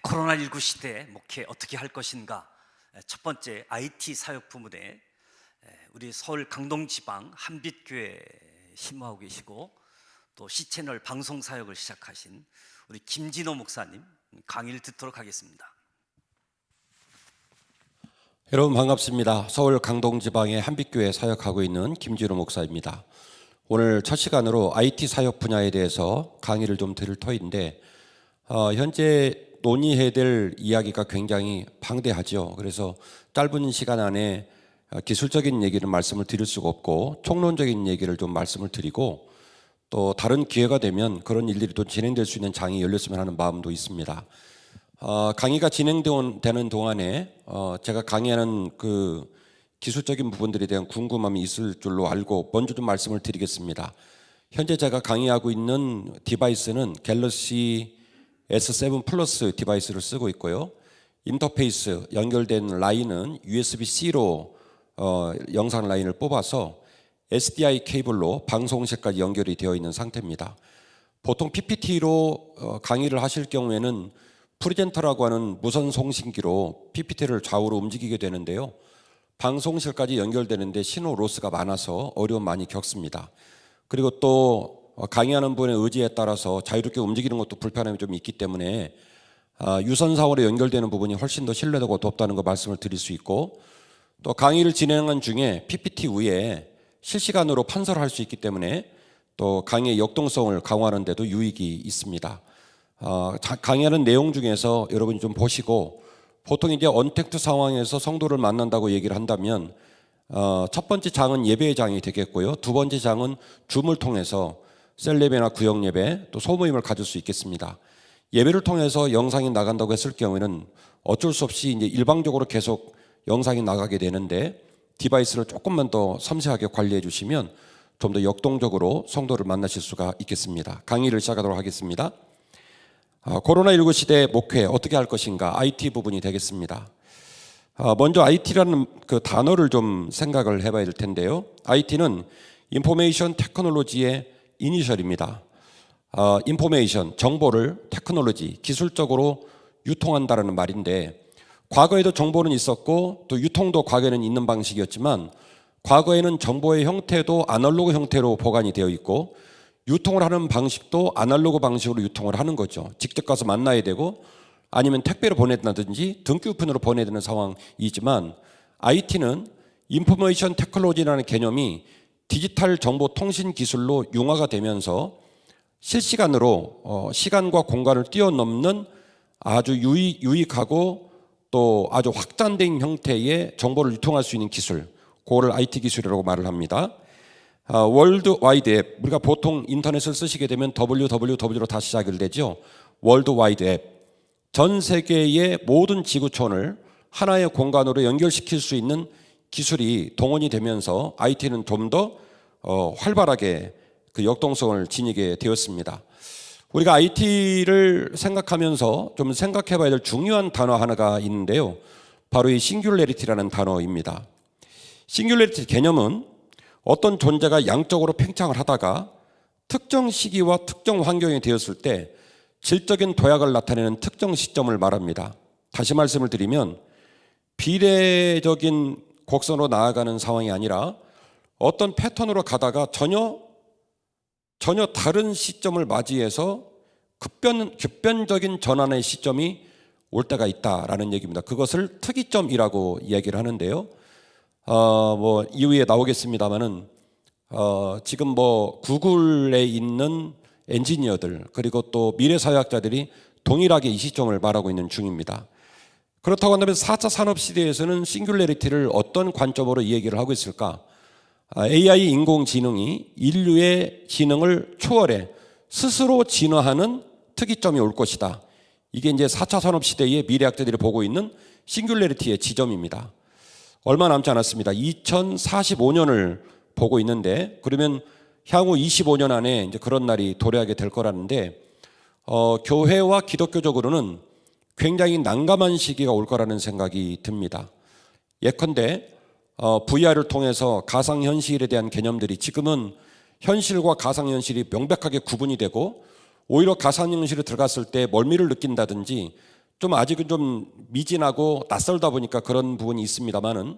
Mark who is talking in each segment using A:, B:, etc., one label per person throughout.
A: 코로나19 시대에 목회 어떻게 할 것인가. 첫 번째 IT 사역 부문에 우리 서울 강동지방 한빛교회 힘하고 계시고 또 C채널 방송 사역을 시작하신 우리 김진호 목사님 강의를 듣도록 하겠습니다.
B: 여러분 반갑습니다. 서울 강동지방의 한빛교회 사역하고 있는 김진호 목사입니다. 오늘 첫 시간으로 IT 사역 분야에 대해서 강의를 좀 드릴 터인데 현재 논의해야 될 이야기가 굉장히 방대하죠. 그래서 짧은 시간 안에 기술적인 얘기는 말씀을 드릴 수가 없고 총론적인 얘기를 좀 말씀을 드리고 또 다른 기회가 되면 그런 일들이 또 진행될 수 있는 장이 열렸으면 하는 마음도 있습니다. 강의가 진행되는 동안에 제가 강의하는 그 기술적인 부분들에 대한 궁금함이 있을 줄로 알고 먼저 좀 말씀을 드리겠습니다. 현재 제가 강의하고 있는 디바이스는 갤럭시 S7 플러스 디바이스를 쓰고 있고요. 인터페이스 연결된 라인은 USB-C로 영상 라인을 뽑아서 SDI 케이블로 방송실까지 연결이 되어 있는 상태입니다. 보통 PPT로 강의를 하실 경우에는 프리젠터라고 하는 무선 송신기로 PPT를 좌우로 움직이게 되는데요. 방송실까지 연결되는데 신호 로스가 많아서 어려움 많이 겪습니다. 그리고 또 강의하는 분의 의지에 따라서 자유롭게 움직이는 것도 불편함이 좀 있기 때문에 유선사원에 연결되는 부분이 훨씬 더 신뢰도가 높다는 거 말씀을 드릴 수 있고, 또 강의를 진행한 중에 PPT 위에 실시간으로 판서를 할 수 있기 때문에 또 강의의 역동성을 강화하는 데도 유익이 있습니다. 강의하는 내용 중에서 여러분이 좀 보시고, 보통 이제 언택트 상황에서 성도를 만난다고 얘기를 한다면 첫 번째 장은 예배의 장이 되겠고요. 두 번째 장은 줌을 통해서 셀예배나 구역예배 또 소모임을 가질 수 있겠습니다. 예배를 통해서 영상이 나간다고 했을 경우에는 어쩔 수 없이 이제 일방적으로 계속 영상이 나가게 되는데, 디바이스를 조금만 더 섬세하게 관리해 주시면 좀 더 역동적으로 성도를 만나실 수가 있겠습니다. 강의를 시작하도록 하겠습니다. 코로나19 시대 목회 어떻게 할 것인가, IT 부분이 되겠습니다. 먼저 IT라는 그 단어를 좀 생각을 해봐야 될 텐데요. IT는 인포메이션 테크놀로지의 이니셜입니다. 인포메이션, 정보를 테크놀로지, 기술적으로 유통한다라는 말인데, 과거에도 정보는 있었고 또 유통도 과거에는 있는 방식이었지만, 과거에는 정보의 형태도 아날로그 형태로 보관이 되어 있고 유통을 하는 방식도 아날로그 방식으로 유통을 하는 거죠. 직접 가서 만나야 되고 아니면 택배로 보내든지 등기우편으로 보내야 되는 상황이지만, IT는 인포메이션 테크놀로지라는 개념이 디지털 정보 통신 기술로 융화가 되면서 실시간으로 시간과 공간을 뛰어넘는 아주 유익하고 또 아주 확장된 형태의 정보를 유통할 수 있는 기술, 그거를 IT 기술이라고 말을 합니다. 월드 와이드 앱, 우리가 보통 인터넷을 쓰시게 되면 www로 다 시작이 되죠. 월드 와이드 앱, 전 세계의 모든 지구촌을 하나의 공간으로 연결시킬 수 있는 기술이 동원이 되면서 IT는 좀 더 활발하게 그 역동성을 지니게 되었습니다. 우리가 IT를 생각하면서 좀 생각해 봐야 될 중요한 단어 하나가 있는데요. 바로 이 싱귤레리티라는 단어입니다. 싱귤레리티 개념은 어떤 존재가 양적으로 팽창을 하다가 특정 시기와 특정 환경이 되었을 때 질적인 도약을 나타내는 특정 시점을 말합니다. 다시 말씀을 드리면, 비례적인 곡선으로 나아가는 상황이 아니라 어떤 패턴으로 가다가 전혀 다른 시점을 맞이해서 급변적인 전환의 시점이 올 때가 있다라는 얘기입니다. 그것을 특이점이라고 이야기를 하는데요. 이후에 나오겠습니다만은 지금 구글에 있는 엔지니어들 그리고 또 미래사회학자들이 동일하게 이 시점을 말하고 있는 중입니다. 그렇다고 한다면 4차 산업시대에서는 싱귤레리티를 어떤 관점으로 이 얘기를 하고 있을까? AI 인공지능이 인류의 지능을 초월해 스스로 진화하는 특이점이 올 것이다. 이게 이제 4차 산업시대의 미래학자들이 보고 있는 싱귤레리티의 지점입니다. 얼마 남지 않았습니다. 2045년을 보고 있는데, 그러면 향후 25년 안에 이제 그런 날이 도래하게 될 거라는데, 교회와 기독교적으로는 굉장히 난감한 시기가 올 거라는 생각이 듭니다. 예컨대 VR을 통해서 가상현실에 대한 개념들이 지금은 현실과 가상현실이 명백하게 구분이 되고, 오히려 가상현실에 들어갔을 때 멀미를 느낀다든지 좀 아직은 좀 미진하고 낯설다 보니까 그런 부분이 있습니다만은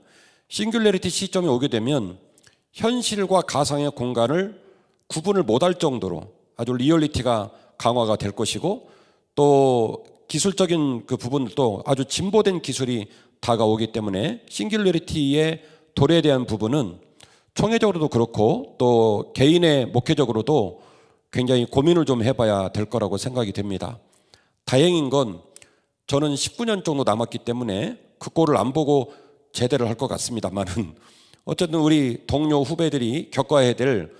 B: 싱귤레리티 시점에 오게 되면 현실과 가상의 공간을 구분을 못할 정도로 아주 리얼리티가 강화가 될 것이고, 또 기술적인 그 부분도 아주 진보된 기술이 다가오기 때문에 싱귤레리티의 도래에 대한 부분은 총회적으로도 그렇고 또 개인의 목회적으로도 굉장히 고민을 좀 해봐야 될 거라고 생각이 됩니다. 다행인 건 저는 19년 정도 남았기 때문에 그 꼴을 안 보고 제대를 할 것 같습니다만은 어쨌든 우리 동료 후배들이 겪어야 될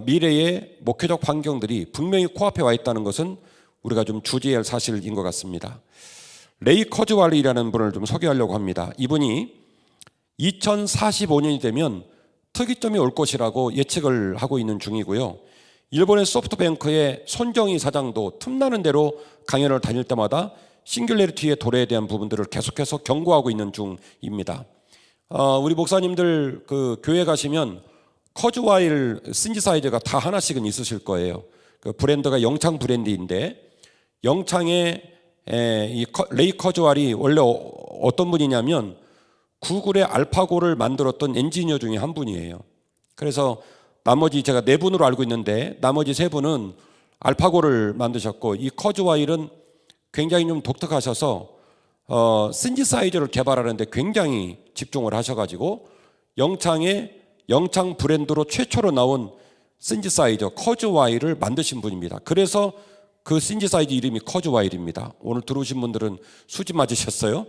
B: 미래의 목회적 환경들이 분명히 코앞에 와 있다는 것은 우리가 좀 주지해야 할 사실인 것 같습니다. 레이 커즈왈리라는 분을 좀 소개하려고 합니다. 이분이 2045년이 되면 특이점이 올 것이라고 예측을 하고 있는 중이고요. 일본의 소프트뱅크의 손정희 사장도 틈나는 대로 강연을 다닐 때마다 싱귤레리티의 도래에 대한 부분들을 계속해서 경고하고 있는 중입니다. 우리 목사님들 그 교회 가시면 커즈와일 신지사이저가 다 하나씩은 있으실 거예요. 그 브랜드가 영창 브랜드인데, 영창의 이 레이 커즈왈이 원래 어떤 분이냐면 구글의 알파고를 만들었던 엔지니어 중에 한 분이에요. 그래서 나머지 제가 4분으로 알고 있는데 나머지 3분은 알파고를 만드셨고, 이 커즈와일은 굉장히 좀 독특하셔서 신지사이저를 개발하는데 굉장히 집중을 하셔가지고 영창 브랜드로 최초로 나온 신지사이저 커즈와일을 만드신 분입니다. 그래서 그 신지사이저 이름이 커즈와일입니다. 오늘 들어오신 분들은 수지 맞으셨어요?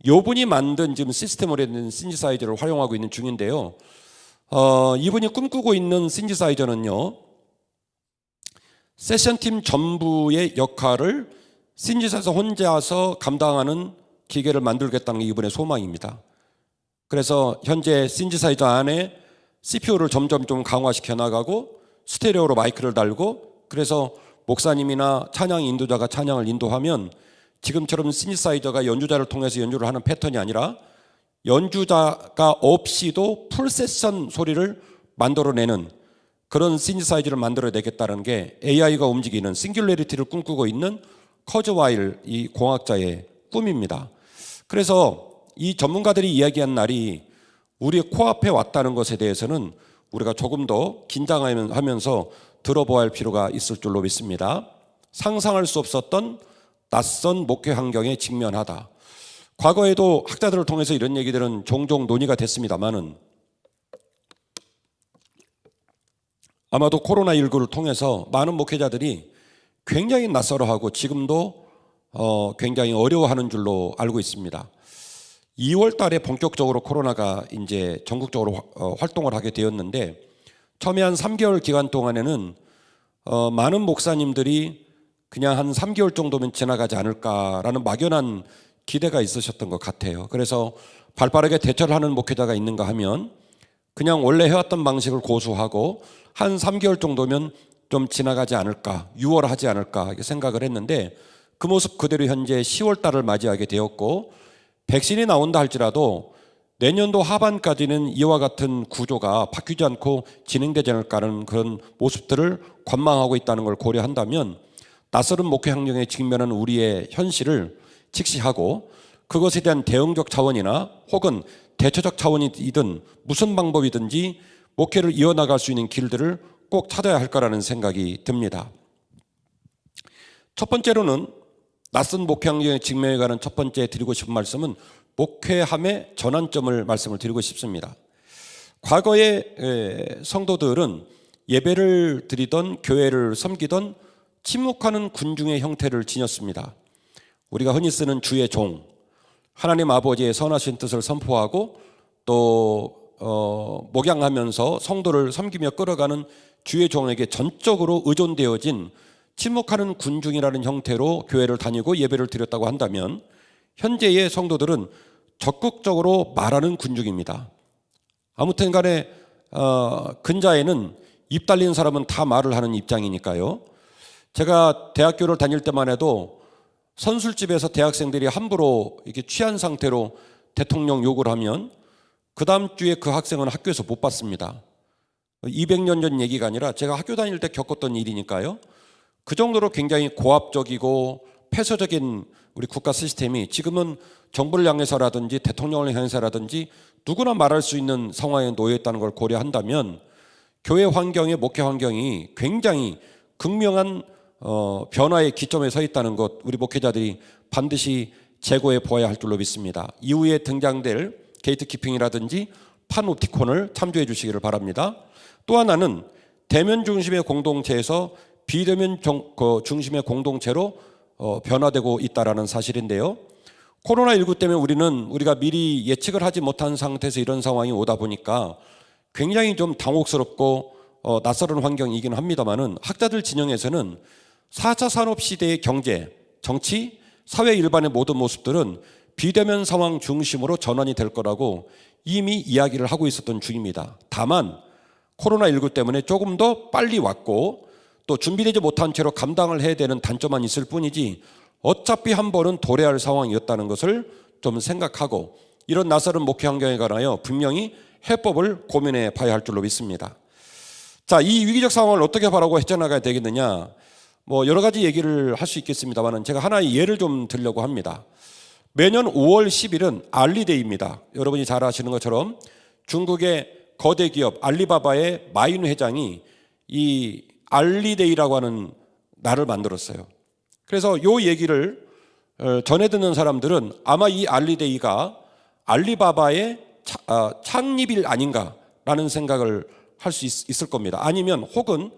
B: 이분이 만든 지금 시스템으로 있는 신지사이저를 활용하고 있는 중인데요. 이분이 꿈꾸고 있는 신지사이저는요, 세션팀 전부의 역할을 신지사이저 혼자서 감당하는 기계를 만들겠다는 게 이분의 소망입니다. 그래서 현재 신지사이저 안에 CPU를 점점 좀 강화시켜 나가고 스테레오로 마이크를 달고, 그래서 목사님이나 찬양 인도자가 찬양을 인도하면 지금처럼 신지사이저가 연주자를 통해서 연주를 하는 패턴이 아니라 연주자가 없이도 풀세션 소리를 만들어내는 그런 신지사이저를 만들어내겠다는 게 AI가 움직이는 싱귤레리티를 꿈꾸고 있는 커즈와일 이 공학자의 꿈입니다. 그래서 이 전문가들이 이야기한 날이 우리의 코앞에 왔다는 것에 대해서는 우리가 조금 더 긴장하면서 들어보아야 할 필요가 있을 줄로 믿습니다. 상상할 수 없었던 낯선 목회 환경에 직면하다. 과거에도 학자들을 통해서 이런 얘기들은 종종 논의가 됐습니다만은 아마도 코로나19를 통해서 많은 목회자들이 굉장히 낯설어하고 지금도 굉장히 어려워하는 줄로 알고 있습니다. 2월 달에 본격적으로 코로나가 이제 전국적으로 활동을 하게 되었는데, 처음에 한 3개월 기간 동안에는 많은 목사님들이 그냥 한 3개월 정도면 지나가지 않을까라는 막연한 기대가 있으셨던 것 같아요. 그래서 발빠르게 대처를 하는 목회자가 있는가 하면 그냥 원래 해왔던 방식을 고수하고 한 3개월 정도면 좀 지나가지 않을까, 유월하지 않을까 이렇게 생각을 했는데, 그 모습 그대로 현재 10월 달을 맞이하게 되었고, 백신이 나온다 할지라도 내년도 하반까지는 이와 같은 구조가 바뀌지 않고 진행되지 않을까 하는 그런 모습들을 관망하고 있다는 걸 고려한다면 낯설은 목회 환경에 직면하는 우리의 현실을 직시하고 그것에 대한 대응적 차원이나 혹은 대처적 차원이든 무슨 방법이든지 목회를 이어나갈 수 있는 길들을 꼭 찾아야 할 거라는 생각이 듭니다. 첫 번째로는 낯선 목회 환경에 직면해 가는 첫 번째 드리고 싶은 말씀은 목회함의 전환점을 말씀을 드리고 싶습니다. 과거의 성도들은 예배를 드리던 교회를 섬기던 침묵하는 군중의 형태를 지녔습니다. 우리가 흔히 쓰는 주의 종, 하나님 아버지의 선하신 뜻을 선포하고 또 목양하면서 성도를 섬기며 끌어가는 주의 종에게 전적으로 의존되어진 침묵하는 군중이라는 형태로 교회를 다니고 예배를 드렸다고 한다면, 현재의 성도들은 적극적으로 말하는 군중입니다. 아무튼 간에 근자에는 입 달린 사람은 다 말을 하는 입장이니까요. 제가 대학교를 다닐 때만 해도 선술집에서 대학생들이 함부로 이렇게 취한 상태로 대통령 욕을 하면 그 다음 주에 그 학생은 학교에서 못 봤습니다. 200년 전 얘기가 아니라 제가 학교 다닐 때 겪었던 일이니까요. 그 정도로 굉장히 고압적이고 폐쇄적인 우리 국가 시스템이 지금은 정부를 향해서라든지 대통령을 향해서라든지 누구나 말할 수 있는 상황에 놓여 있다는 걸 고려한다면 교회 환경의 목회 환경이 굉장히 극명한 변화의 기점에 서 있다는 것, 우리 목회자들이 반드시 재고해 보아야 할 줄로 믿습니다. 이후에 등장될 게이트키핑이라든지 판옵티콘을 참조해 주시기를 바랍니다. 또 하나는 대면 중심의 공동체에서 비대면 중심의 공동체로 변화되고 있다는 사실인데요. 코로나19 때문에 우리가 미리 예측을 하지 못한 상태에서 이런 상황이 오다 보니까 굉장히 좀 당혹스럽고 낯설은 환경이긴 합니다만은, 학자들 진영에서는 4차 산업시대의 경제, 정치, 사회 일반의 모든 모습들은 비대면 상황 중심으로 전환이 될 거라고 이미 이야기를 하고 있었던 중입니다. 다만 코로나19 때문에 조금 더 빨리 왔고 또 준비되지 못한 채로 감당을 해야 되는 단점만 있을 뿐이지 어차피 한 번은 도래할 상황이었다는 것을 좀 생각하고, 이런 낯설은 목회 환경에 관하여 분명히 해법을 고민해 봐야 할 줄로 믿습니다. 자, 이 위기적 상황을 어떻게 바라고 헤쳐나가야 되겠느냐, 여러 가지 얘기를 할 수 있겠습니다만 제가 하나의 예를 좀 들려고 합니다. 매년 5월 10일은 알리데이입니다. 여러분이 잘 아시는 것처럼 중국의 거대 기업 알리바바의 마인 회장이 이 알리데이라고 하는 날을 만들었어요. 그래서 이 얘기를 전해 듣는 사람들은 아마 이 알리데이가 알리바바의 창립일 아닌가라는 생각을 할 수 있을 겁니다. 아니면 혹은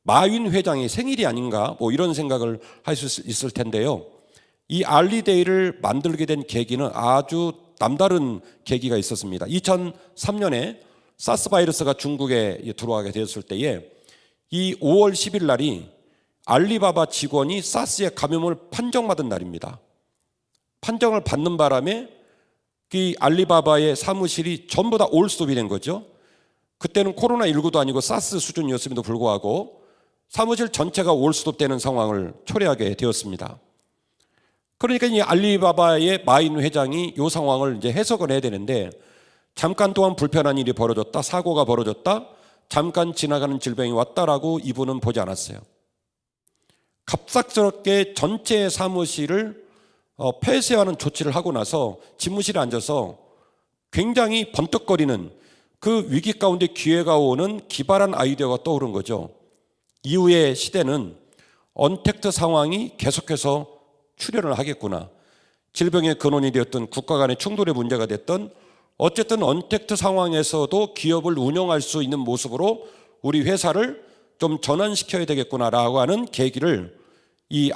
B: 마윈 회장의 생일이 아닌가, 이런 생각을 할 수 있을 텐데요. 이 알리데이를 만들게 된 계기는 아주 남다른 계기가 있었습니다. 2003년에 사스 바이러스가 중국에 들어가게 되었을 때에 이 5월 10일 날이 알리바바 직원이 사스에 감염을 판정받은 날입니다. 판정을 받는 바람에 이 알리바바의 사무실이 전부 다 올스톱이 된 거죠. 그때는 코로나19도 아니고 사스 수준이었음에도 불구하고 사무실 전체가 올스톱되는 상황을 초래하게 되었습니다. 그러니까 이 알리바바의 마인 회장이 이 상황을 이제 해석을 해야 되는데, 잠깐 동안 불편한 일이 벌어졌다, 사고가 벌어졌다, 잠깐 지나가는 질병이 왔다라고 이분은 보지 않았어요. 갑작스럽게 전체 사무실을 폐쇄하는 조치를 하고 나서 집무실에 앉아서 굉장히 번뜩거리는 그 위기 가운데 기회가 오는 기발한 아이디어가 떠오른 거죠. 이후의 시대는 언택트 상황이 계속해서 출현을 하겠구나. 질병의 근원이 되었던 국가 간의 충돌의 문제가 됐던 어쨌든 언택트 상황에서도 기업을 운영할 수 있는 모습으로 우리 회사를 좀 전환시켜야 되겠구나라고 하는 계기를 이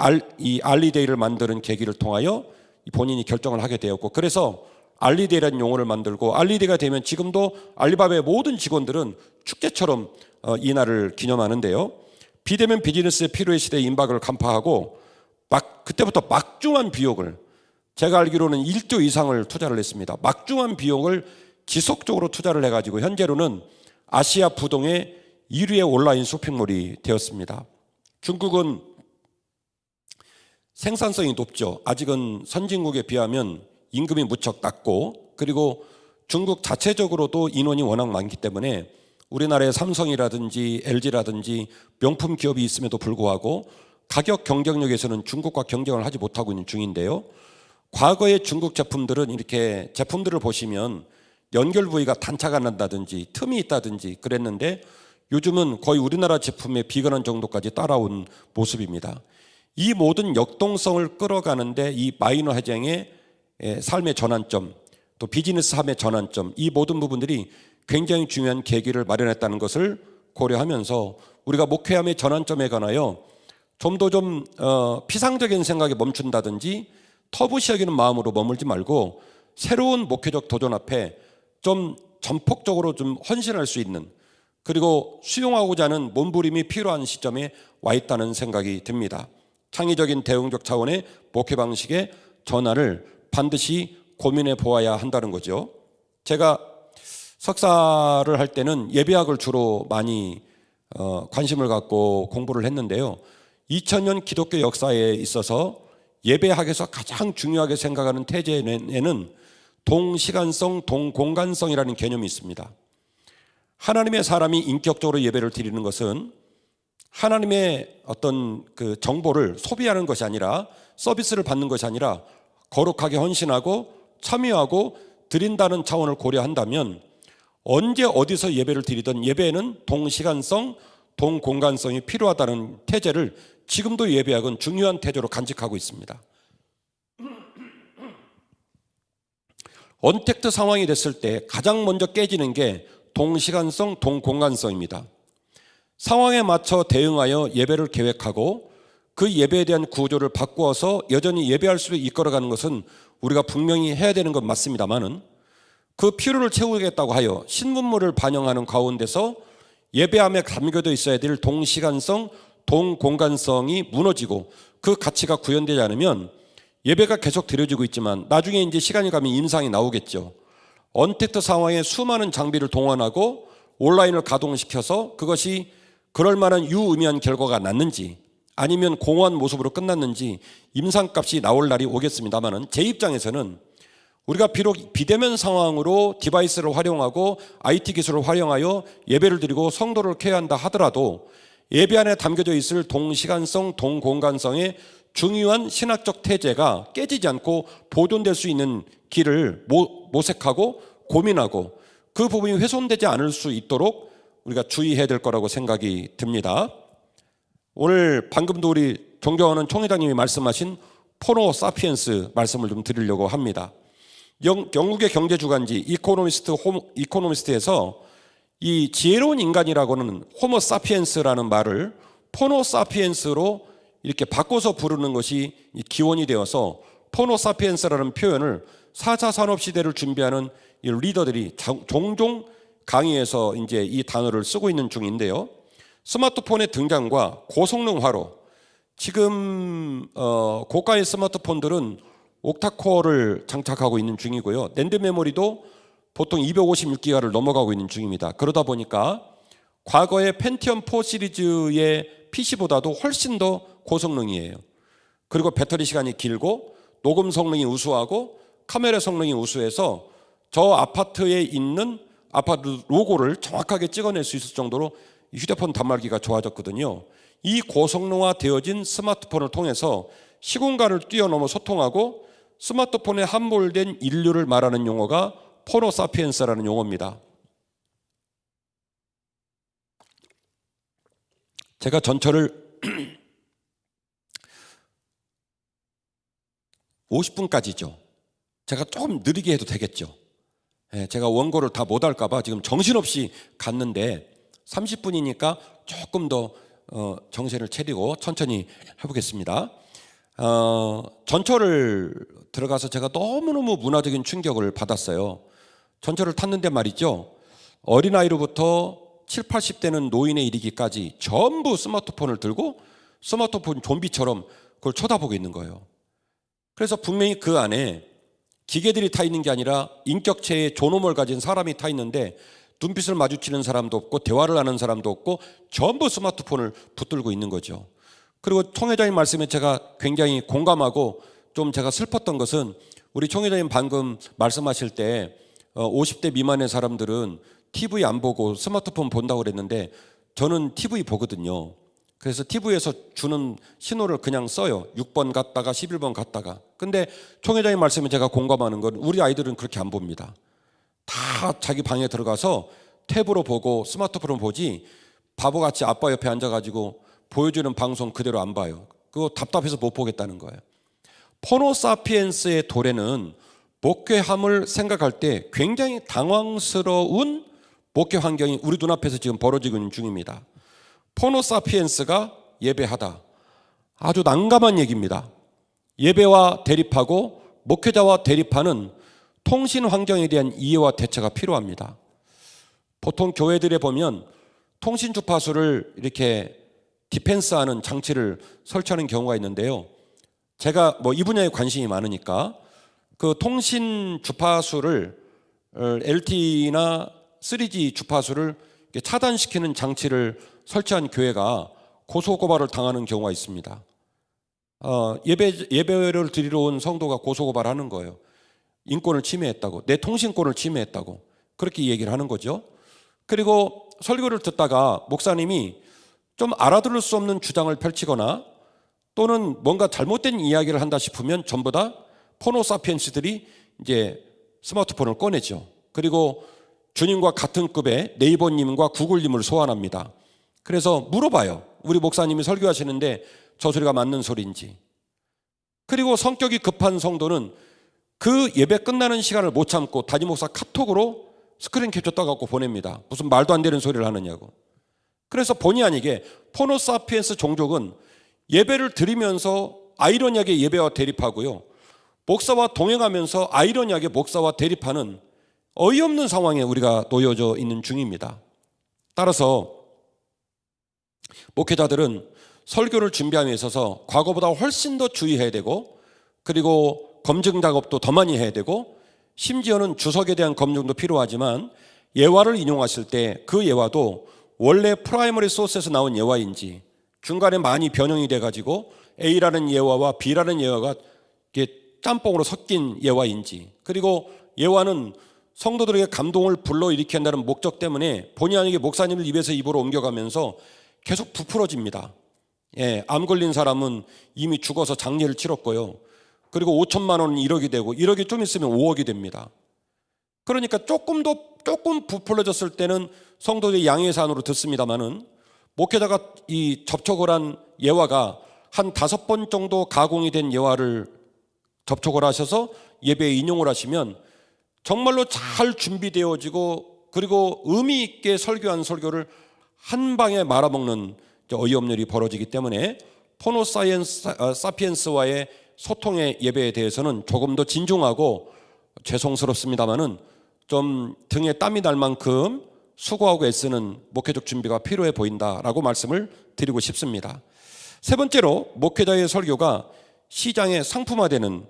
B: 알리데이를 만드는 계기를 통하여 본인이 결정을 하게 되었고, 그래서 알리데이라는 용어를 만들고, 알리데이가 되면 지금도 알리바바의 모든 직원들은 축제처럼 이 날을 기념하는데요. 비대면 비즈니스의 필요의 시대의 임박을 간파하고 그때부터 막중한 비용을, 제가 알기로는 1조 이상을 투자를 했습니다. 막중한 비용을 지속적으로 투자를 해가지고 현재로는 아시아 부동의 1위의 온라인 쇼핑몰이 되었습니다. 중국은 생산성이 높죠. 아직은 선진국에 비하면 임금이 무척 낮고, 그리고 중국 자체적으로도 인원이 워낙 많기 때문에 우리나라의 삼성이라든지 LG라든지 명품 기업이 있음에도 불구하고 가격 경쟁력에서는 중국과 경쟁을 하지 못하고 있는 중인데요. 과거의 중국 제품들은 이렇게 제품들을 보시면 연결 부위가 단차가 난다든지 틈이 있다든지 그랬는데, 요즘은 거의 우리나라 제품의 비근한 정도까지 따라온 모습입니다. 이 모든 역동성을 끌어가는데 이 마이너 회장의 삶의 전환점, 또 비즈니스 삶의 전환점, 이 모든 부분들이 굉장히 중요한 계기를 마련했다는 것을 고려하면서 우리가 목회함의 전환점에 관하여 좀 더 피상적인 생각에 멈춘다든지 터부시 여기는 마음으로 머물지 말고 새로운 목회적 도전 앞에 좀 전폭적으로 좀 헌신할 수 있는, 그리고 수용하고자 하는 몸부림이 필요한 시점에 와 있다는 생각이 듭니다. 창의적인 대응적 차원의 목회 방식의 전환을 반드시 고민해 보아야 한다는 거죠. 제가 석사를 할 때는 예배학을 주로 많이 관심을 갖고 공부를 했는데요. 2000년 기독교 역사에 있어서 예배학에서 가장 중요하게 생각하는 태제에는 동시간성, 동공간성이라는 개념이 있습니다. 하나님의 사람이 인격적으로 예배를 드리는 것은 하나님의 어떤 그 정보를 소비하는 것이 아니라, 서비스를 받는 것이 아니라 거룩하게 헌신하고 참여하고 드린다는 차원을 고려한다면 언제 어디서 예배를 드리든 예배에는 동시간성, 동공간성이 필요하다는 태제를 지금도 예배학은 중요한 태제로 간직하고 있습니다. 언택트 상황이 됐을 때 가장 먼저 깨지는 게 동시간성, 동공간성입니다. 상황에 맞춰 대응하여 예배를 계획하고 그 예배에 대한 구조를 바꾸어서 여전히 예배할 수 이끌어가는 것은 우리가 분명히 해야 되는 건 맞습니다만은, 그 필요를 채우겠다고 하여 신문물을 반영하는 가운데서 예배함에 담겨져 있어야 될 동시간성, 동공간성이 무너지고 그 가치가 구현되지 않으면 예배가 계속 드려지고 있지만 나중에 이제 시간이 가면 임상이 나오겠죠. 언택트 상황에 수많은 장비를 동원하고 온라인을 가동시켜서 그것이 그럴 만한 유의미한 결과가 났는지 아니면 공허한 모습으로 끝났는지 임상값이 나올 날이 오겠습니다만은, 제 입장에서는 우리가 비록 비대면 상황으로 디바이스를 활용하고 IT 기술을 활용하여 예배를 드리고 성도를 케어한다 하더라도 예배 안에 담겨져 있을 동시간성, 동공간성의 중요한 신학적 태제가 깨지지 않고 보존될 수 있는 길을 모색하고 고민하고 그 부분이 훼손되지 않을 수 있도록 우리가 주의해야 될 거라고 생각이 듭니다. 오늘 방금도 우리 존경하는 총회장님이 말씀하신 포노 사피엔스 말씀을 좀 드리려고 합니다. 영국의 경제주간지 이코노미스트에서 이 지혜로운 인간이라고는 호모 사피엔스라는 말을 포노 사피엔스로 이렇게 바꿔서 부르는 것이 기원이 되어서 포노 사피엔스라는 표현을 4차 산업시대를 준비하는 이 리더들이 종종 강의에서 이제 이 단어를 쓰고 있는 중인데요. 스마트폰의 등장과 고성능화로 지금 고가의 스마트폰들은 옥타코어를 장착하고 있는 중이고요. 낸드 메모리도 보통 256기가를 넘어가고 있는 중입니다. 그러다 보니까 과거의 펜티엄 4 시리즈의 PC보다도 훨씬 더 고성능이에요. 그리고 배터리 시간이 길고 녹음 성능이 우수하고 카메라 성능이 우수해서 저 아파트에 있는 아파트 로고를 정확하게 찍어낼 수 있을 정도로 휴대폰 단말기가 좋아졌거든요. 이 고성능화 되어진 스마트폰을 통해서 시공간을 뛰어넘어 소통하고 스마트폰에 함몰된 인류를 말하는 용어가 포노 사피엔스라는 용어입니다. 제가 전철을 50분까지죠. 제가 조금 느리게 해도 되겠죠. 제가 원고를 다 못할까 봐 지금 정신없이 갔는데 30분이니까 조금 더 정신을 차리고 천천히 해보겠습니다. 전철을 들어가서 제가 너무너무 문화적인 충격을 받았어요. 전철을 탔는데 말이죠, 어린아이로부터 7, 80대는 노인에 이르기까지 전부 스마트폰을 들고 스마트폰 좀비처럼 그걸 쳐다보고 있는 거예요. 그래서 분명히 그 안에 기계들이 타 있는 게 아니라 인격체의 존엄을 가진 사람이 타 있는데 눈빛을 마주치는 사람도 없고 대화를 하는 사람도 없고 전부 스마트폰을 붙들고 있는 거죠. 그리고 총회장님 말씀에 제가 굉장히 공감하고 좀 제가 슬펐던 것은, 우리 총회장님 방금 말씀하실 때 50대 미만의 사람들은 TV 안 보고 스마트폰 본다고 그랬는데 저는 TV 보거든요. 그래서 TV에서 주는 신호를 그냥 써요. 6번 갔다가 11번 갔다가. 근데 총회장님 말씀에 제가 공감하는 건, 우리 아이들은 그렇게 안 봅니다. 다 자기 방에 들어가서 탭으로 보고 스마트폰을 보지 바보같이 아빠 옆에 앉아가지고 보여주는 방송 그대로 안 봐요. 그거 답답해서 못 보겠다는 거예요. 포노 사피엔스의 도래는 목회함을 생각할 때 굉장히 당황스러운 목회 환경이 우리 눈앞에서 지금 벌어지고 있는 중입니다. 포노 사피엔스가 예배하다. 아주 난감한 얘기입니다. 예배와 대립하고 목회자와 대립하는 통신 환경에 대한 이해와 대처가 필요합니다. 보통 교회들에 보면 통신 주파수를 이렇게 디펜스하는 장치를 설치하는 경우가 있는데요. 제가 이 분야에 관심이 많으니까 그 통신 주파수를 LTE나 3G 주파수를 차단시키는 장치를 설치한 교회가 고소고발을 당하는 경우가 있습니다. 예배를 드리러 온 성도가 고소고발하는 거예요. 인권을 침해했다고, 내 통신권을 침해했다고 그렇게 얘기를 하는 거죠. 그리고 설교를 듣다가 목사님이 좀 알아들을 수 없는 주장을 펼치거나 또는 뭔가 잘못된 이야기를 한다 싶으면 전부 다 포노사피엔스들이 이제 스마트폰을 꺼내죠. 그리고 주님과 같은 급의 네이버님과 구글님을 소환합니다. 그래서 물어봐요. 우리 목사님이 설교하시는데 저 소리가 맞는 소리인지. 그리고 성격이 급한 성도는 그 예배 끝나는 시간을 못 참고 담임 목사 카톡으로 스크린 캡처 떠갖고 보냅니다. 무슨 말도 안 되는 소리를 하느냐고. 그래서 본의 아니게 포노사피엔스 종족은 예배를 드리면서 아이러니하게 예배와 대립하고요, 목사와 동행하면서 아이러니하게 목사와 대립하는 어이없는 상황에 우리가 놓여져 있는 중입니다. 따라서 목회자들은 설교를 준비함에 있어서 과거보다 훨씬 더 주의해야 되고, 그리고 검증 작업도 더 많이 해야 되고, 심지어는 주석에 대한 검증도 필요하지만 예화를 인용하실 때 그 예화도 원래 프라이머리 소스에서 나온 예화인지 중간에 많이 변형이 돼가지고 A라는 예화와 B라는 예화가 이게 짬뽕으로 섞인 예화인지, 그리고 예화는 성도들에게 감동을 불러일으켜야 한다는 목적 때문에 본의 아니게 목사님을 입에서 입으로 옮겨가면서 계속 부풀어집니다. 암 걸린 사람은 이미 죽어서 장례를 치렀고요, 그리고 5천만 원은 1억이 되고 1억이 좀 있으면 5억이 됩니다. 그러니까 조금 부풀어졌을 때는 성도들이 양해의 사안으로 듣습니다만은, 목회자가 이 접촉을 한 예화가 한 5번 정도 가공이 된 예화를 접촉을 하셔서 예배에 인용을 하시면 정말로 잘 준비되어지고 그리고 의미 있게 설교한 설교를 한 방에 말아먹는 어이없는 일이 벌어지기 때문에 포노사피엔스와의 소통의 예배에 대해서는 조금 더 진중하고, 죄송스럽습니다마는 좀 등에 땀이 날 만큼 수고하고 애쓰는 목회적 준비가 필요해 보인다라고 말씀을 드리고 싶습니다. 세 번째로, 목회자의 설교가 시장의 상품화되는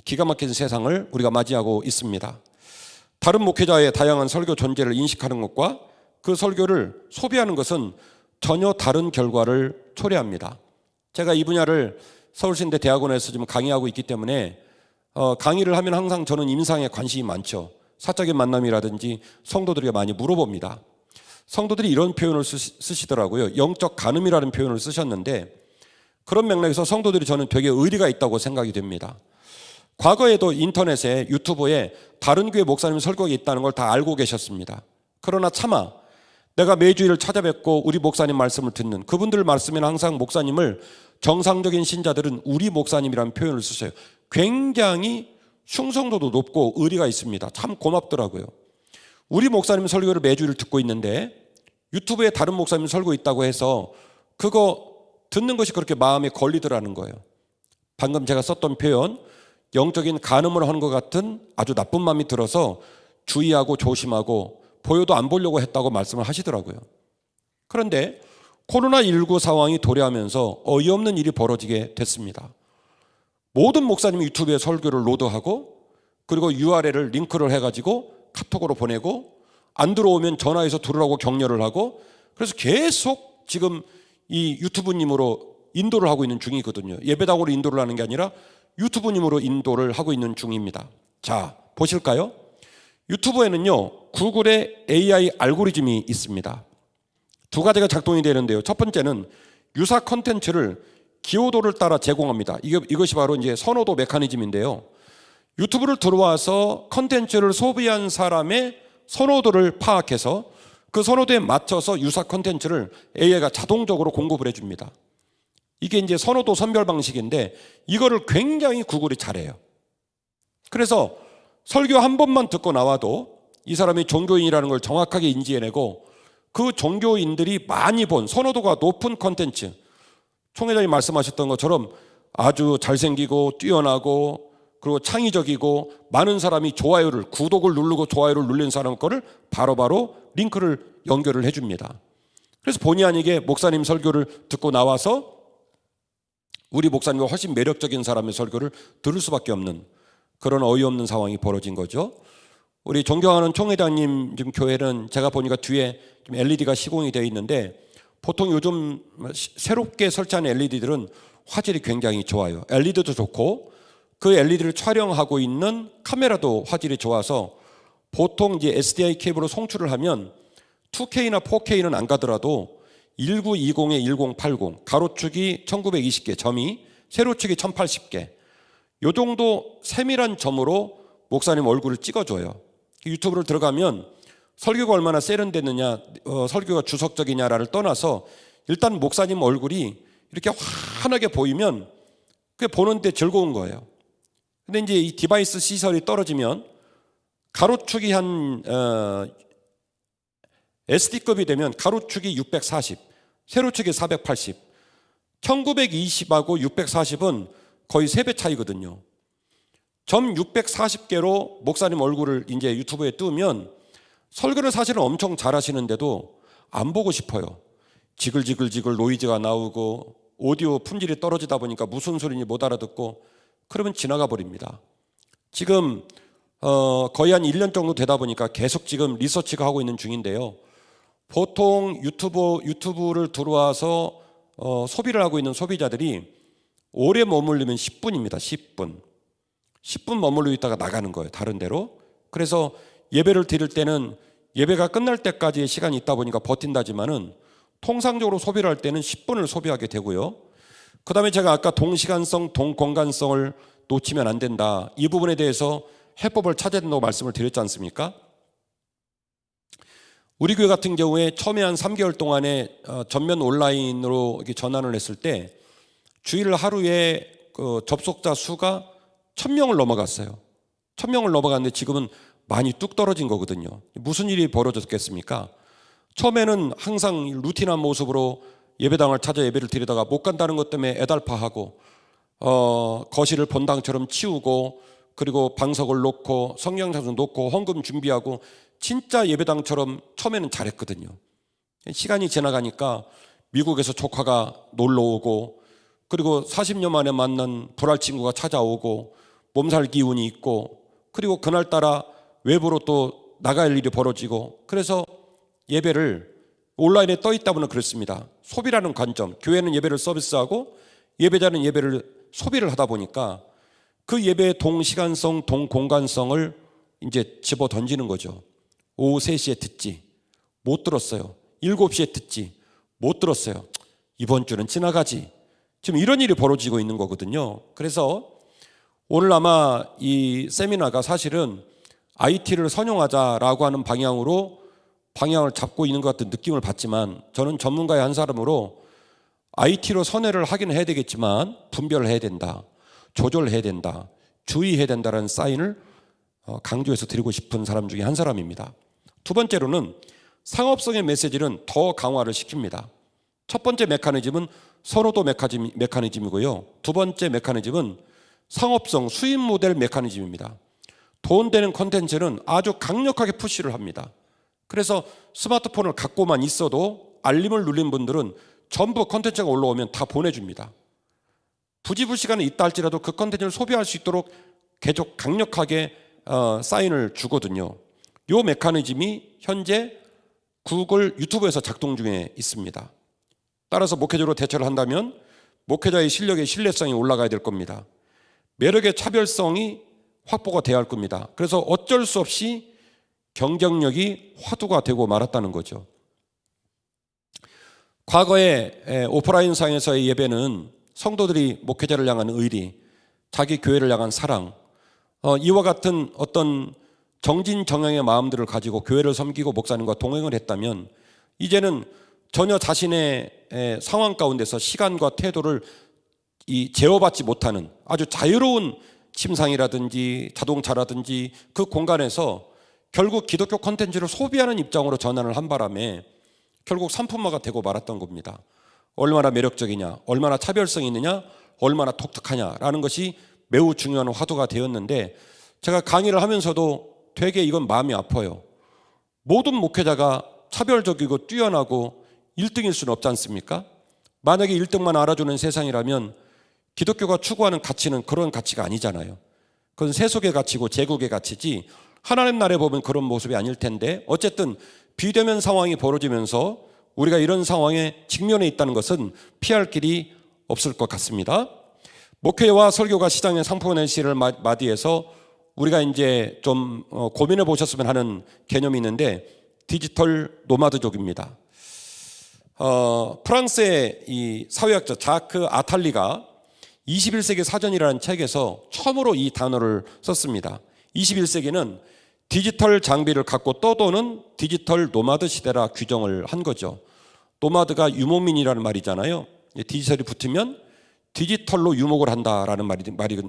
B: 기가 막힌 세상을 우리가 맞이하고 있습니다. 다른 목회자의 다양한 설교 존재를 인식하는 것과 그 설교를 소비하는 것은 전혀 다른 결과를 초래합니다. 제가 이 분야를 서울신대 대학원에서 지금 강의하고 있기 때문에 강의를 하면 항상 저는 임상에 관심이 많죠. 사적인 만남이라든지 성도들에게 많이 물어봅니다. 성도들이 이런 표현을 쓰시더라고요. 영적 간음이라는 표현을 쓰셨는데, 그런 맥락에서 성도들이 저는 되게 의리가 있다고 생각이 됩니다. 과거에도 인터넷에 유튜브에 다른 교회 목사님 설교가 있다는 걸 다 알고 계셨습니다. 그러나 차마 내가 매주일 찾아뵙고 우리 목사님 말씀을 듣는 그분들 말씀에는 항상 목사님을 정상적인 신자들은 우리 목사님이라는 표현을 쓰세요. 굉장히 충성도도 높고 의리가 있습니다. 참 고맙더라고요. 우리 목사님 설교를 매주일 듣고 있는데 유튜브에 다른 목사님 설교 있다고 해서 그거 듣는 것이 그렇게 마음에 걸리더라는 거예요. 방금 제가 썼던 표현, 영적인 간음을 하는 것 같은 아주 나쁜 마음이 들어서 주의하고 조심하고 보여도 안 보려고 했다고 말씀을 하시더라고요. 그런데 코로나19 상황이 도래하면서 어이없는 일이 벌어지게 됐습니다. 모든 목사님이 유튜브에 설교를 로드하고 그리고 URL을 링크를 해가지고 카톡으로 보내고 안 들어오면 전화해서 들으라고 격려를 하고, 그래서 계속 지금 이 유튜브님으로 인도를 하고 있는 중이거든요. 예배당으로 인도를 하는 게 아니라 유튜브님으로 인도를 하고 있는 중입니다. 자, 보실까요? 유튜브에는요, 구글의 AI 알고리즘이 있습니다. 두 가지가 작동이 되는데요. 첫 번째는 유사 컨텐츠를 기호도를 따라 제공합니다. 이것이 바로 이제 선호도 메커니즘인데요. 유튜브를 들어와서 컨텐츠를 소비한 사람의 선호도를 파악해서 그 선호도에 맞춰서 유사 컨텐츠를 AI가 자동적으로 공급을 해줍니다. 이게 이제 선호도 선별 방식인데 이거를 굉장히 구글이 잘해요. 그래서 설교 한 번만 듣고 나와도 이 사람이 종교인이라는 걸 정확하게 인지해내고 그 종교인들이 많이 본 선호도가 높은 컨텐츠, 총회장이 말씀하셨던 것처럼 아주 잘생기고 뛰어나고 그리고 창의적이고 많은 사람이 좋아요를, 구독을 누르고 좋아요를 눌린 사람 거를 바로바로 링크를 연결을 해줍니다. 그래서 본의 아니게 목사님 설교를 듣고 나와서 우리 목사님과 훨씬 매력적인 사람의 설교를 들을 수밖에 없는 그런 어이없는 상황이 벌어진 거죠. 우리 존경하는 총회장님 지금 교회는 제가 보니까 뒤에 좀 LED가 시공이 되어 있는데 보통 요즘 새롭게 설치한 LED들은 화질이 굉장히 좋아요. LED도 좋고 그 LED를 촬영하고 있는 카메라도 화질이 좋아서 보통 이제 SDI 케이블로 송출을 하면 2K나 4K는 안 가더라도 1920-1080 가로축이 1920개 점이 세로축이 1080개 요 정도 세밀한 점으로 목사님 얼굴을 찍어줘요. 유튜브를 들어가면 설교가 얼마나 세련됐느냐 설교가 주석적이냐를 떠나서 일단 목사님 얼굴이 이렇게 환하게 보이면 그게 보는데 즐거운 거예요. 근데 이제 이 디바이스 시설이 떨어지면 가로축이 한 SD급이 되면 가로축이 640, 세로축이 480, 1920하고 640은 거의 3배 차이거든요. 점 640개로 목사님 얼굴을 이제 유튜브에 띄우면 설교를 사실은 엄청 잘하시는데도 안 보고 싶어요. 지글지글 노이즈가 나오고 오디오 품질이 떨어지다 보니까 무슨 소리인지 못 알아듣고 그러면 지나가 버립니다. 지금 거의 한 1년 정도 되다 보니까 계속 지금 리서치가 하고 있는 중인데요. 보통 유튜브를 들어와서 소비를 하고 있는 소비자들이 오래 머무르면 10분입니다. 10분 머물러 있다가 나가는 거예요. 다른 데로. 그래서 예배를 드릴 때는 예배가 끝날 때까지의 시간이 있다 보니까 버틴다지만은 통상적으로 소비를 할 때는 10분을 소비하게 되고요. 그 다음에 제가 아까 동시간성, 동공간성을 놓치면 안 된다. 이 부분에 대해서 해법을 찾아야 된다고 말씀을 드렸지 않습니까? 우리 교회 같은 경우에 처음에 한 3개월 동안에 전면 온라인으로 이렇게 전환을 했을 때 주일 하루에 그 접속자 수가 1000명을 넘어갔어요. 1000명을 넘어갔는데 지금은 많이 뚝 떨어진 거거든요. 무슨 일이 벌어졌겠습니까? 처음에는 항상 루틴한 모습으로 예배당을 찾아 예배를 드리다가 못 간다는 것 때문에 애달파하고 거실을 본당처럼 치우고 그리고 방석을 놓고 성경장소 놓고 헌금 준비하고 진짜 예배당처럼 처음에는 잘했거든요. 시간이 지나가니까 미국에서 조카가 놀러 오고 그리고 40년 만에 만난 불알 친구가 찾아오고 몸살 기운이 있고 그리고 그날따라 외부로 또 나갈 일이 벌어지고 그래서 예배를 온라인에 떠 있다 보면 그렇습니다. 소비라는 관점, 교회는 예배를 서비스하고 예배자는 예배를 소비를 하다 보니까 그 예배의 동시간성, 동공간성을 이제 집어 던지는 거죠. 오후 3시에 듣지 못 들었어요. 7시에 듣지 못 들었어요. 이번 주는 지나가지. 지금 이런 일이 벌어지고 있는 거거든요. 그래서 오늘 아마 이 세미나가 사실은 IT를 선용하자라고 하는 방향을 잡고 있는 것 같은 느낌을 받지만 저는 전문가의 한 사람으로 IT로 선회를 하긴 해야 되겠지만 분별을 해야 된다. 조절해야 된다. 주의해야 된다는 사인을 강조해서 드리고 싶은 사람 중에 한 사람입니다. 두 번째로는 상업성의 메시지는 더 강화를 시킵니다. 첫 번째 메커니즘은 선호도 메커니즘이고요. 두 번째 메커니즘은 상업성 수입 모델 메커니즘입니다. 돈 되는 콘텐츠는 아주 강력하게 푸시를 합니다. 그래서 스마트폰을 갖고만 있어도 알림을 눌린 분들은 전부 콘텐츠가 올라오면 다 보내줍니다. 부지불식간에 있다 할지라도 그 콘텐츠를 소비할 수 있도록 계속 강력하게 사인을 주거든요. 이 메커니즘이 현재 구글 유튜브에서 작동 중에 있습니다. 따라서 목회적으로 대처를 한다면 목회자의 실력의 신뢰성이 올라가야 될 겁니다. 매력의 차별성이 확보가 돼야 할 겁니다. 그래서 어쩔 수 없이 경쟁력이 화두가 되고 말았다는 거죠. 과거에 오프라인상에서의 예배는 성도들이 목회자를 향한 의리, 자기 교회를 향한 사랑, 이와 같은 어떤 정진정양의 마음들을 가지고 교회를 섬기고 목사님과 동행을 했다면 이제는 전혀 자신의 상황 가운데서 시간과 태도를 제어받지 못하는 아주 자유로운 침상이라든지 자동차라든지 그 공간에서 결국 기독교 콘텐츠를 소비하는 입장으로 전환을 한 바람에 결국 상품화가 되고 말았던 겁니다. 얼마나 매력적이냐, 얼마나 차별성이 있느냐, 얼마나 독특하냐라는 것이 매우 중요한 화두가 되었는데 제가 강의를 하면서도 되게 이건 마음이 아파요. 모든 목회자가 차별적이고 뛰어나고 1등일 수는 없지 않습니까? 만약에 1등만 알아주는 세상이라면 기독교가 추구하는 가치는 그런 가치가 아니잖아요. 그건 세속의 가치고 제국의 가치지 하나님 나라에 보면 그런 모습이 아닐 텐데 어쨌든 비대면 상황이 벌어지면서 우리가 이런 상황에 직면해 있다는 것은 피할 길이 없을 것 같습니다. 목회와 설교가 시장의 상품화된 시를 맞이해서 우리가 이제 좀 고민해 보셨으면 하는 개념이 있는데 디지털 노마드족입니다. 프랑스의 이 사회학자 자크 아탈리가 21세기 사전이라는 책에서 처음으로 이 단어를 썼습니다. 21세기는 디지털 장비를 갖고 떠도는 디지털 노마드 시대라 규정을 한 거죠. 노마드가 유목민이라는 말이잖아요. 디지털이 붙으면 디지털로 유목을 한다라는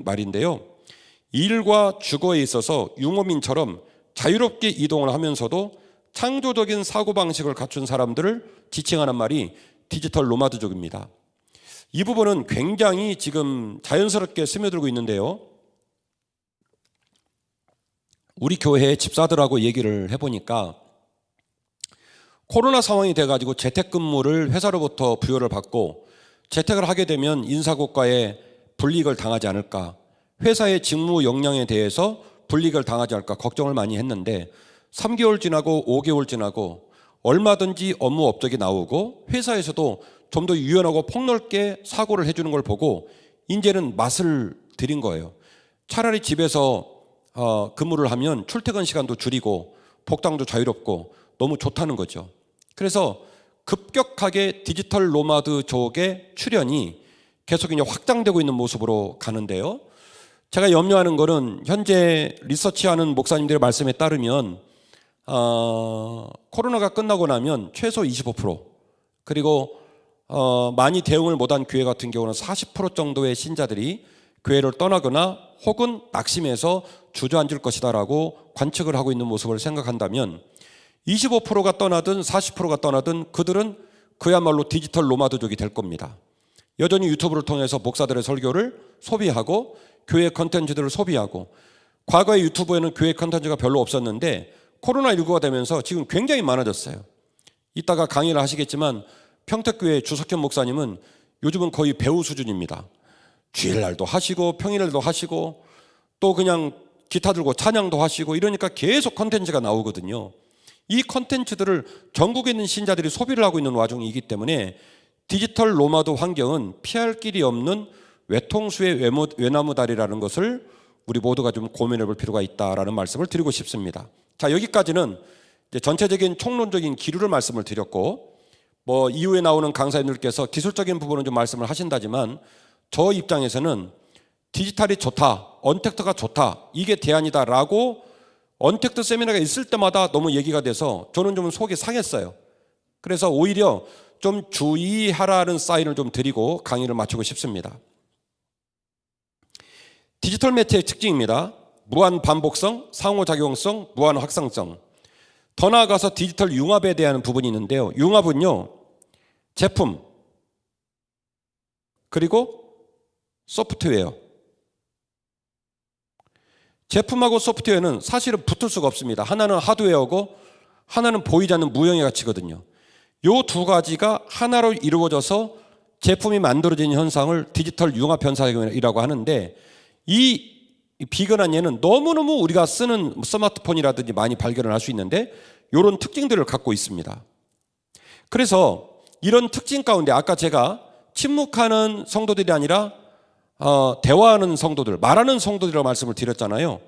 B: 말인데요. 일과 주거에 있어서 유목민처럼 자유롭게 이동을 하면서도 창조적인 사고방식을 갖춘 사람들을 지칭하는 말이 디지털 노마드족입니다. 이 부분은 굉장히 지금 자연스럽게 스며들고 있는데요. 우리 교회 집사들하고 얘기를 해보니까 코로나 상황이 돼가지고 재택근무를 회사로부터 부여를 받고 재택을 하게 되면 인사고과에 불이익을 당하지 않을까, 회사의 직무 역량에 대해서 불이익을 당하지 않을까 걱정을 많이 했는데 3개월 지나고 5개월 지나고 얼마든지 업무 업적이 나오고 회사에서도 좀 더 유연하고 폭넓게 사고를 해주는 걸 보고 이제는 맛을 들인 거예요. 차라리 집에서 근무를 하면 출퇴근 시간도 줄이고 복당도 자유롭고 너무 좋다는 거죠. 그래서 급격하게 디지털 노마드족의 출현이 계속 이제 확장되고 있는 모습으로 가는데요. 제가 염려하는 거는 현재 리서치하는 목사님들의 말씀에 따르면 코로나가 끝나고 나면 최소 25% 그리고 많이 대응을 못한 교회 같은 경우는 40% 정도의 신자들이 교회를 떠나거나 혹은 낙심해서 주저앉을 것이다라고 관측을 하고 있는 모습을 생각한다면 25%가 떠나든 40%가 떠나든 그들은 그야말로 디지털 노마드족이 될 겁니다. 여전히 유튜브를 통해서 목사들의 설교를 소비하고 교회 컨텐츠들을 소비하고, 과거의 유튜브에는 교회 컨텐츠가 별로 없었는데 코로나19가 되면서 지금 굉장히 많아졌어요. 이따가 강의를 하시겠지만 평택교회 주석현 목사님은 요즘은 거의 배우 수준입니다. 주일날도 하시고 평일날도 하시고 또 그냥 기타 들고 찬양도 하시고 이러니까 계속 컨텐츠가 나오거든요. 이 컨텐츠들을 전국에 있는 신자들이 소비를 하고 있는 와중이기 때문에 디지털 노마드 환경은 피할 길이 없는 외통수의 외나무다리라는 것을 우리 모두가 좀 고민해 볼 필요가 있다라는 말씀을 드리고 싶습니다. 자, 여기까지는 이제 전체적인 총론적인 기류를 말씀을 드렸고, 뭐 이후에 나오는 강사님들께서 기술적인 부분은 좀 말씀을 하신다지만 저 입장에서는 디지털이 좋다, 언택트가 좋다, 이게 대안이다라고 언택트 세미나가 있을 때마다 너무 얘기가 돼서 저는 좀 속이 상했어요. 그래서 오히려 좀 주의하라는 사인을 좀 드리고 강의를 마치고 싶습니다. 디지털 매체의 특징입니다. 무한 반복성, 상호작용성, 무한 확산성. 더 나아가서 디지털 융합에 대한 부분이 있는데요. 융합은요, 제품 그리고 소프트웨어. 제품하고 소프트웨어는 사실은 붙을 수가 없습니다. 하나는 하드웨어고 하나는 보이지 않는 무형의 가치거든요. 이 두 가지가 하나로 이루어져서 제품이 만들어지는 현상을 디지털 융합 현상이라고 하는데, 이 비근한 예는 너무너무 우리가 쓰는 스마트폰이라든지 많이 발견을 할 수 있는데 이런 특징들을 갖고 있습니다. 그래서 이런 특징 가운데 아까 제가 침묵하는 성도들이 아니라 대화하는 성도들, 말하는 성도들이라고 말씀을 드렸잖아요.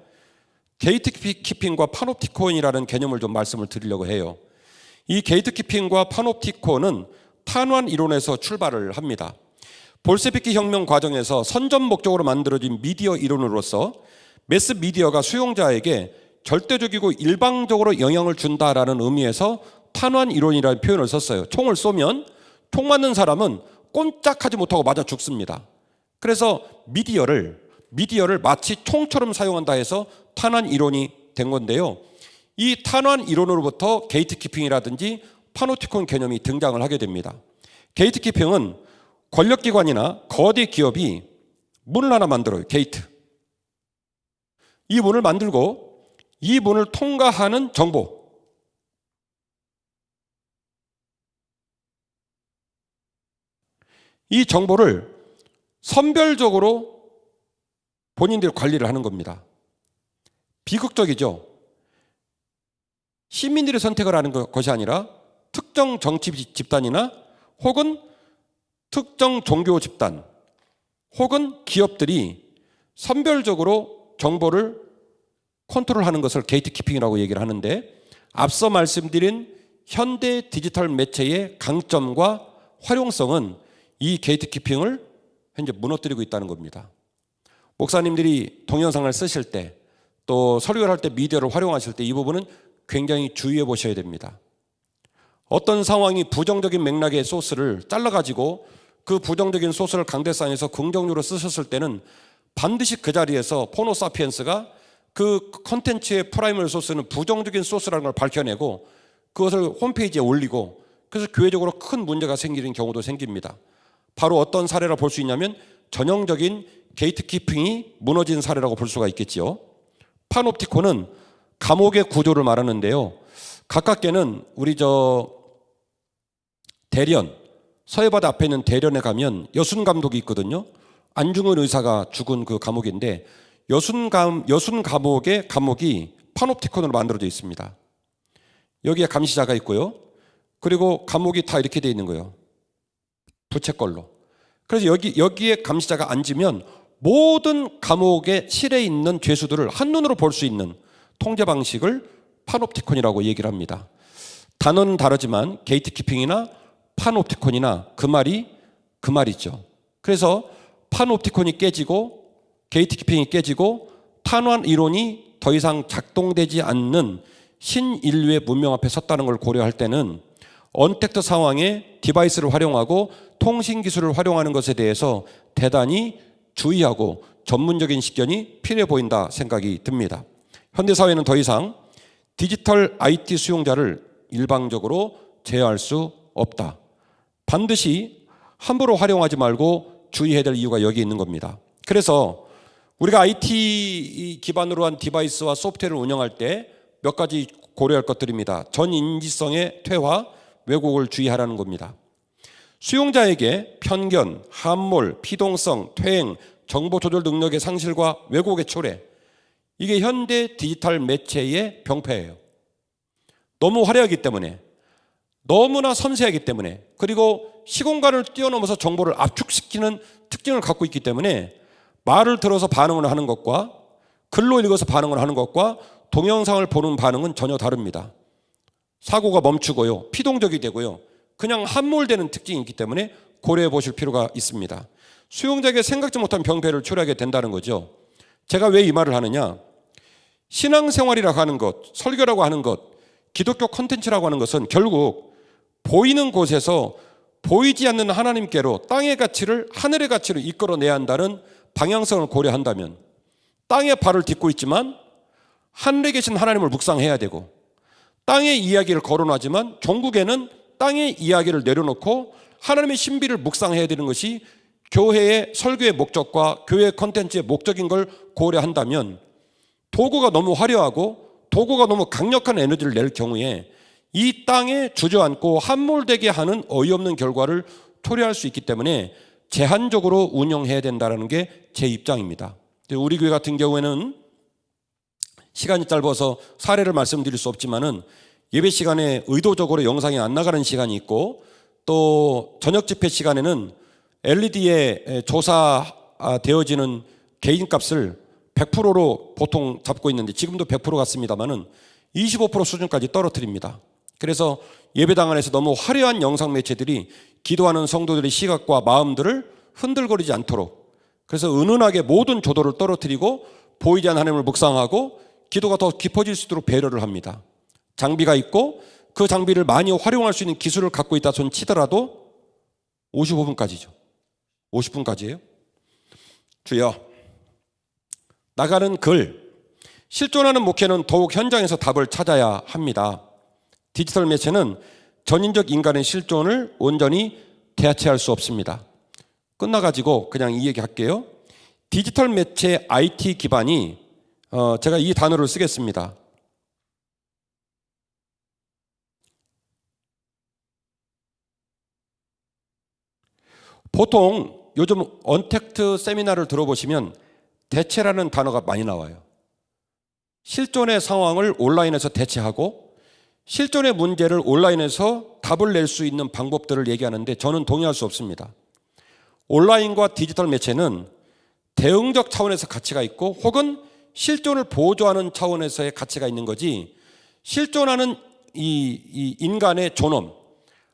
B: 게이트키핑과 파놉티콘이라는 개념을 좀 말씀을 드리려고 해요. 이 게이트키핑과 파놉티콘은 탄환 이론에서 출발을 합니다. 볼셰비키 혁명 과정에서 선전 목적으로 만들어진 미디어 이론으로서 매스 미디어가 수용자에게 절대적이고 일방적으로 영향을 준다라는 의미에서 탄환 이론이라는 표현을 썼어요. 총을 쏘면 총 맞는 사람은 꼼짝하지 못하고 맞아 죽습니다. 그래서 미디어를 마치 총처럼 사용한다 해서 탄환 이론이 된 건데요. 이 탄환 이론으로부터 게이트키핑이라든지 파놉티콘 개념이 등장을 하게 됩니다. 게이트키핑은 권력기관이나 거대 기업이 문을 하나 만들어요. 게이트. 이 문을 만들고 이 문을 통과하는 정보, 이 정보를 선별적으로 본인들이 관리를 하는 겁니다. 비극적이죠. 시민들이 선택을 하는 것이 아니라 특정 정치 집단이나 혹은 특정 종교 집단 혹은 기업들이 선별적으로 정보를 컨트롤하는 것을 게이트키핑이라고 얘기를 하는데, 앞서 말씀드린 현대 디지털 매체의 강점과 활용성은 이 게이트키핑을 현재 무너뜨리고 있다는 겁니다. 목사님들이 동영상을 쓰실 때 또 설교를 할 때 미디어를 활용하실 때 이 부분은 굉장히 주의해 보셔야 됩니다. 어떤 상황이 부정적인 맥락의 소스를 잘라가지고 그 부정적인 소스를 강대상에서 긍정적으로 쓰셨을 때는 반드시 그 자리에서 포노사피엔스가 그 컨텐츠의 프라이머리 소스는 부정적인 소스라는 걸 밝혀내고 그것을 홈페이지에 올리고 그래서 교회적으로 큰 문제가 생기는 경우도 생깁니다. 바로 어떤 사례라 볼 수 있냐면 전형적인 게이트키핑이 무너진 사례라고 볼 수가 있겠지요. 파놉티콘은 감옥의 구조를 말하는데요. 가깝게는 우리 대련, 서해바다 앞에 있는 대련에 가면 여순 감독이 있거든요. 안중근 의사가 죽은 그 감옥인데 여순 감옥의 감옥이 파놉티콘으로 만들어져 있습니다. 여기에 감시자가 있고요. 그리고 감옥이 다 이렇게 돼 있는 거예요. 부채꼴로. 그래서 여기에 감시자가 앉으면 모든 감옥의 실에 있는 죄수들을 한눈으로 볼 수 있는 통제 방식을 파놉티콘이라고 얘기를 합니다. 단어는 다르지만 게이트키핑이나 파놉티콘이나 그 말이죠. 그래서 파놉티콘이 깨지고 게이트키핑이 깨지고 탄환 이론이 더 이상 작동되지 않는 신인류의 문명 앞에 섰다는 걸 고려할 때는 언택트 상황에 디바이스를 활용하고 통신기술을 활용하는 것에 대해서 대단히 주의하고 전문적인 식견이 필요해 보인다 생각이 듭니다. 현대사회는 더 이상 디지털 IT 수용자를 일방적으로 제어할 수 없다. 반드시 함부로 활용하지 말고 주의해야 될 이유가 여기 있는 겁니다. 그래서 우리가 IT 기반으로 한 디바이스와 소프트웨어를 운영할 때 몇 가지 고려할 것들입니다. 전인지성의 퇴화, 왜곡을 주의하라는 겁니다. 수용자에게 편견, 함몰, 피동성, 퇴행, 정보 조절 능력의 상실과 왜곡의 초래, 이게 현대 디지털 매체의 병폐예요. 너무 화려하기 때문에, 너무나 섬세하기 때문에, 그리고 시공간을 뛰어넘어서 정보를 압축시키는 특징을 갖고 있기 때문에 말을 들어서 반응을 하는 것과 글로 읽어서 반응을 하는 것과 동영상을 보는 반응은 전혀 다릅니다. 사고가 멈추고요, 피동적이 되고요, 그냥 함몰되는 특징이 있기 때문에 고려해 보실 필요가 있습니다. 수용자에게 생각지 못한 병폐를 초래하게 된다는 거죠. 제가 왜 이 말을 하느냐, 신앙생활이라고 하는 것, 설교라고 하는 것, 기독교 콘텐츠라고 하는 것은 결국 보이는 곳에서 보이지 않는 하나님께로 땅의 가치를 하늘의 가치로 이끌어내야 한다는 방향성을 고려한다면, 땅에 발을 딛고 있지만 하늘에 계신 하나님을 묵상해야 되고, 땅의 이야기를 거론하지만 종국에는 땅의 이야기를 내려놓고 하나님의 신비를 묵상해야 되는 것이 교회의 설교의 목적과 교회 콘텐츠의 목적인 걸 고려한다면, 도구가 너무 화려하고 도구가 너무 강력한 에너지를 낼 경우에 이 땅에 주저앉고 함몰되게 하는 어이없는 결과를 초래할 수 있기 때문에 제한적으로 운영해야 된다는 게 제 입장입니다. 우리 교회 같은 경우에는 시간이 짧아서 사례를 말씀드릴 수 없지만은 예배 시간에 의도적으로 영상이 안 나가는 시간이 있고, 또 저녁 집회 시간에는 LED에 조사되어지는 개인값을 100%로 보통 잡고 있는데, 지금도 100% 같습니다만은 25% 수준까지 떨어뜨립니다. 그래서 예배당 안에서 너무 화려한 영상 매체들이 기도하는 성도들의 시각과 마음들을 흔들거리지 않도록, 그래서 은은하게 모든 조도를 떨어뜨리고 보이지 않는 하나님을 묵상하고 기도가 더 깊어질 수 있도록 배려를 합니다. 장비가 있고 그 장비를 많이 활용할 수 있는 기술을 갖고 있다 손 치더라도 55분까지죠. 50분까지예요. 주여, 나가는 글, 실존하는 목회는 더욱 현장에서 답을 찾아야 합니다. 디지털 매체는 전인적 인간의 실존을 온전히 대체할 수 없습니다. 끝나가지고 그냥 이 얘기 할게요. 디지털 매체 IT 기반이, 제가 이 단어를 쓰겠습니다. 보통 요즘 언택트 세미나를 들어보시면 대체라는 단어가 많이 나와요. 실존의 상황을 온라인에서 대체하고 실존의 문제를 온라인에서 답을 낼 수 있는 방법들을 얘기하는데 저는 동의할 수 없습니다. 온라인과 디지털 매체는 대응적 차원에서 가치가 있고 혹은 실존을 보조하는 차원에서의 가치가 있는 거지, 실존하는 이 인간의 존엄,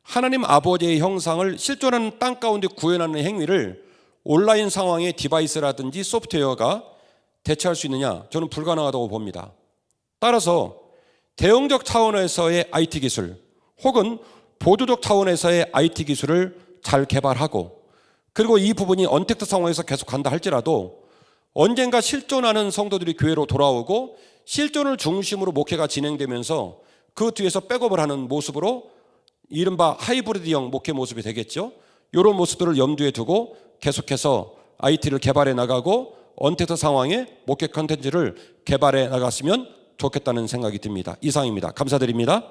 B: 하나님 아버지의 형상을 실존하는 땅 가운데 구현하는 행위를 온라인 상황의 디바이스라든지 소프트웨어가 대체할 수 있느냐? 저는 불가능하다고 봅니다. 따라서 대형적 차원에서의 IT 기술 혹은 보조적 차원에서의 IT 기술을 잘 개발하고, 그리고 이 부분이 언택트 상황에서 계속 간다 할지라도 언젠가 실존하는 성도들이 교회로 돌아오고 실존을 중심으로 목회가 진행되면서 그 뒤에서 백업을 하는 모습으로 이른바 하이브리드형 목회 모습이 되겠죠. 이런 모습들을 염두에 두고 계속해서 IT를 개발해 나가고 언택트 상황에 목회 컨텐츠를 개발해 나갔으면 좋겠다는 생각이 듭니다. 이상입니다. 감사드립니다.